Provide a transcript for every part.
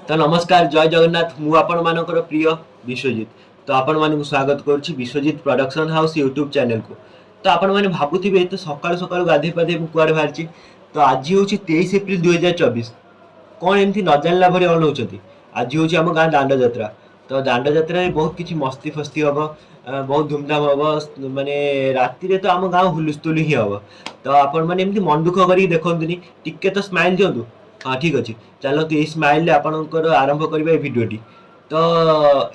तो नमस्कार जय जगन्नाथ मु आपण मानकर प्रिय विश्वजित। तो आपण मानक स्वागत करुच्ची Biswajit production house YouTube channel को। तो आपण मैंने भावुवे तो सकाल सकाल गाधे पाधे कुआड़े बाहरी। तो आज हूँ 23 एप्रिल 2024। कौन एमती न जानला भाई अनौती। आज हूँ आम गाँ दांड जात्रा। तो दांड जात्रा बहुत किसी मस्ती फस्ती हम, बहुत धूमधाम हम, माने राति तो आम गाँ हुलुस्थुल ही हम। तो आपण मैंने मन दुख कर देखनी टिके तो स्माइल दिंतु। हाँ ठीक अच्छे चलते ये स्माइल आपणकर आरंभ करवा ये भिडटी। तो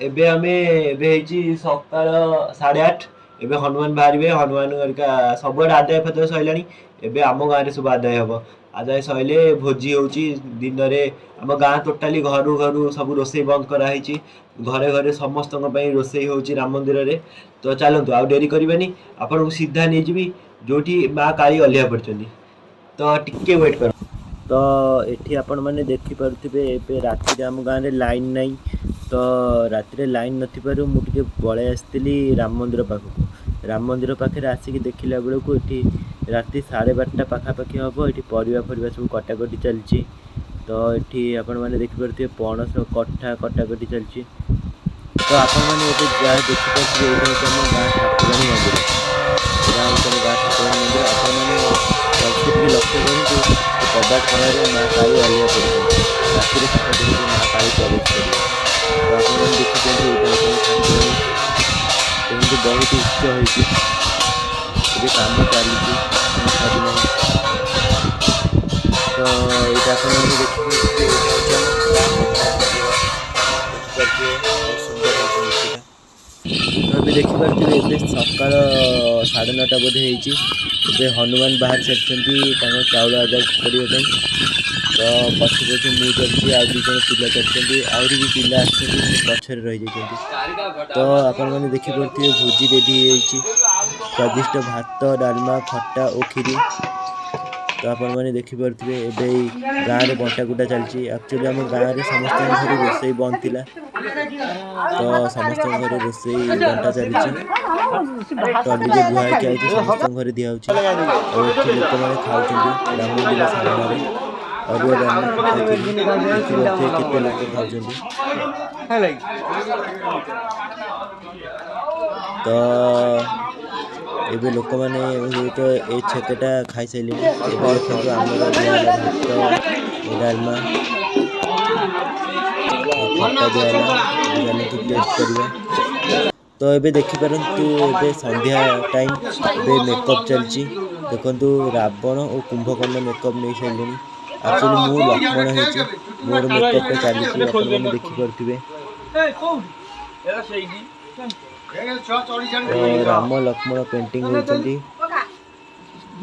एबे आमे एबे सकाल 8:30 एबे हनुमान बाहर हनुमान घरिका सबुआडे आदाय फादाय सरलानी। एबे आम गाँव में सब आदाय हम। आदाय सैले भोजी हो दिन में आम गाँ टोटाली घर घर सब रोसे बंद कराई। घरे घरे समस्त रोसे हो राम मंदिर रे। तो चलतु आ डेरी करवानी आपन को सीधा नहीं जी जो माँ काली अलिया पड़ती। तो टिके वेट कर। तो एठी आपण मैंने देखिपे ए राति आम गाँव में लाइन नहीं। तो राति लाइन नथिबारु मु टिके पळै आसतिली राम मंदिर पाखक। राम मंदिर पाखे आसिक देखला बेलू ये राति 12:30 पाखापाखि हम। ये परिवा फरिवा सब कटाकटी चलती। तो ये आपण मैंने देखिपे पणस कट्ठा कटाकटी चलती। तो आपण मैंने जहाँ देखिपे ये गाँ ठाकुराणी मंदिर। गाँ ठाकुराणी मंदिर आपण मैंने लक्ष्य करूँ कबाट फल माँ काली अलिया पड़ती। राति माँ काली प्रवेश कर। तो आप देखते बहुत उच्च हो कम चली। तो ये अभी देखिपे ये सकाल 9:30 बोधे होती। हनुमान बाहर सारी चाउल आदाय करने। तो पछे पछे मु चलती आ दुई जन पिला चलती आहरी भी पिला पछे रही जाती। तो आपण मैंने देखिपे भोजी रेडी स्वादिष्ट भात डालमा खट्टा और खीरी। तो आपण मैंने देखिपे गाँव में बंटाकुटा चलती। एक्चुअली आम गाँव में समस्त घर रोसई बंद थिला। तो समस्त घर रोसई बंटा चली टली बुहाई आई समस्त घर दिया लोक मैंने खाऊँ राम मंदिर सामने अरुआ डालमा केते लोक खाऊँ। तो एबे लोक मैंने तो ये छेकटा खाई सारे। देखो आमर भात डालमा खट्टा दिया टेस्ट करवा। तो ये देखिपारतु ए संध्या टाइम ए मेकअप चलती। देखु रावण और कुंभकर्ण मेकअप नहीं सारे। एक्चुअली मु लक्ष्मण होती मोर मेकअप चली देखिपे। राम लक्ष्मण पेंटिंग होती।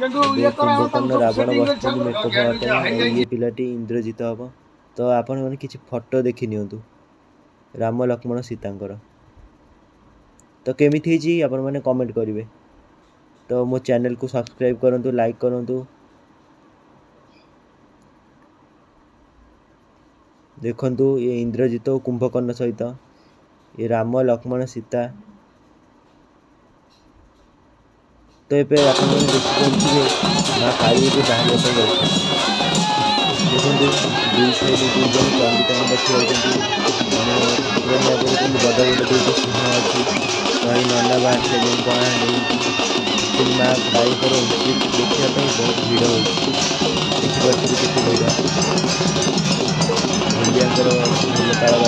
कुंभकर्ण रावण बस मेकअप ये पिलाटी इंद्रजित हम। तो आपण मैंने किसी फोटो देखी नियंतु राम लक्ष्मण सीतांकर। तो केमी आपण मैंने कमेंट करेंगे। तो मो चैनल को सब्सक्राइब करूँ लाइक करूँ। देखु ये इंद्रजित और कुंभकर्ण सहित ये राम लक्ष्मण सीता। तो ये देखिए माँ काली को बाहर देखो दुई साइड दुई जन चंडी देखिए बड़ बड़ दुईट सिंह अच्छी। कहीं नंदा बाहर से पणा नहीं माँ गाई कर देखापी बहुत भिड़ हो देखिपे केते भिड़ इंडिया काल।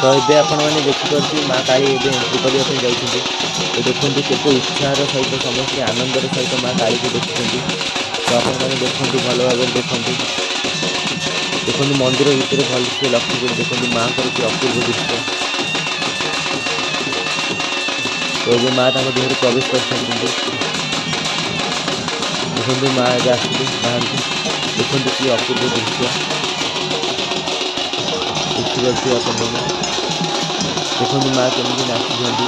तो ये आपने देखिपे माँ काली एंट्री करने जाऊँगी। तो देखो केते उत्साह सहित समस्त आनंदर सहित माँ काली को देखुं। तो आपने देखो भल भाव देखो देखो मंदिर भितर भलसे लक्ष्य कर देखो माँ को अपूर्व दृश्य। तो ये माँ देह प्रवेश कर देखो माँ ए आसिले बाहर को देखो कि अपूर्व दृश्य देखिए आप देखो माँ केमी नाचुंट।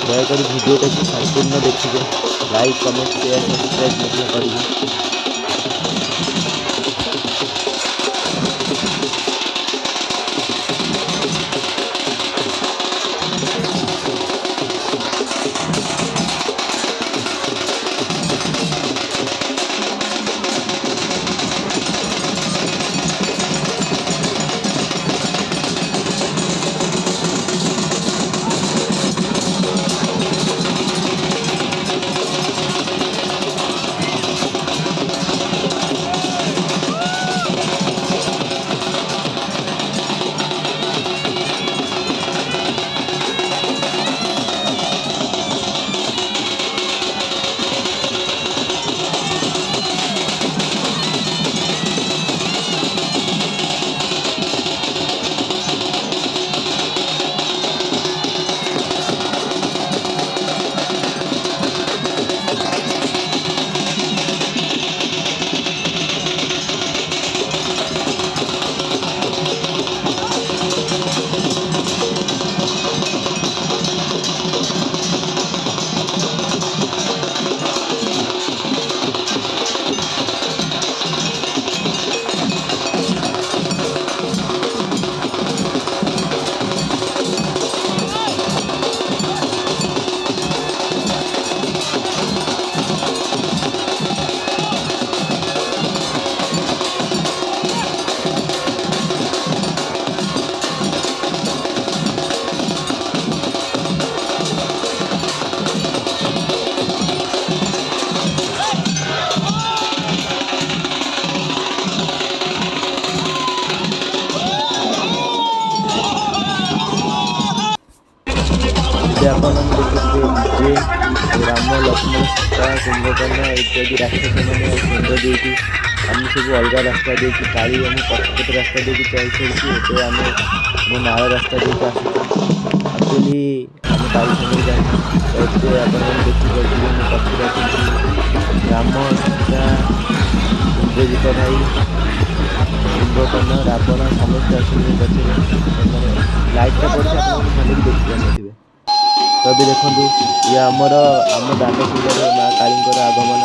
दयाकोरी भिडियोटा को संपूर्ण देखिए लाइक कमेंट शेयर सब्सक्राइब करेंगे। ଆପଣ ଦେଖିଥିବେ ଯେ ରାମ ଲକ୍ଷ୍ମଣ ସୀତା କୁମ୍ଭକର୍ଣ୍ଣ ଇତ୍ୟାଦି ରାକ୍ଷସମାନେ କେନ୍ଦ୍ର ଦେଇକି ଆମେ ସବୁ ଅଲଗା ରାସ୍ତା ଦେଇକି କାଳି ଆମେ ପଛପଟ ରାସ୍ତା ଦେଇକି ଚାଲିଛୁ। ଏବେ ଆମେ ମୋ ନାଳ ରାସ୍ତା ଦେଇକି ଆସୁଛୁ। ଆକ୍ଚୁଆଲି ଆମେ କାଳି ସାଙ୍ଗରେ ଯାଉଛୁ। ତ ଏବେ ଆପଣମାନେ ଦେଖିପାରୁଥିବେ ମୋ ପଛରେ ଅଛନ୍ତି ରାମ ସୀତା ଇନ୍ଦ୍ରଜିତ ଭାଇ କୁମ୍ଭକର୍ଣ୍ଣ ରାବଣ ସମସ୍ତେ ଅଛନ୍ତି ପଛରେ। ଲାଇଟ୍ଟା ପଡ଼ିଛି ଆପଣମାନେ ଭଲକି ଦେଖିପାରୁନଥିବେ। तो अभी देखो ये आम दानकुंड माँ काली आगमन।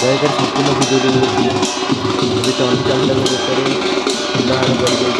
दयाकोरी संपूर्ण भिडियो देखिए अभी चंडीचामुंडा फुलहार कर माँ काली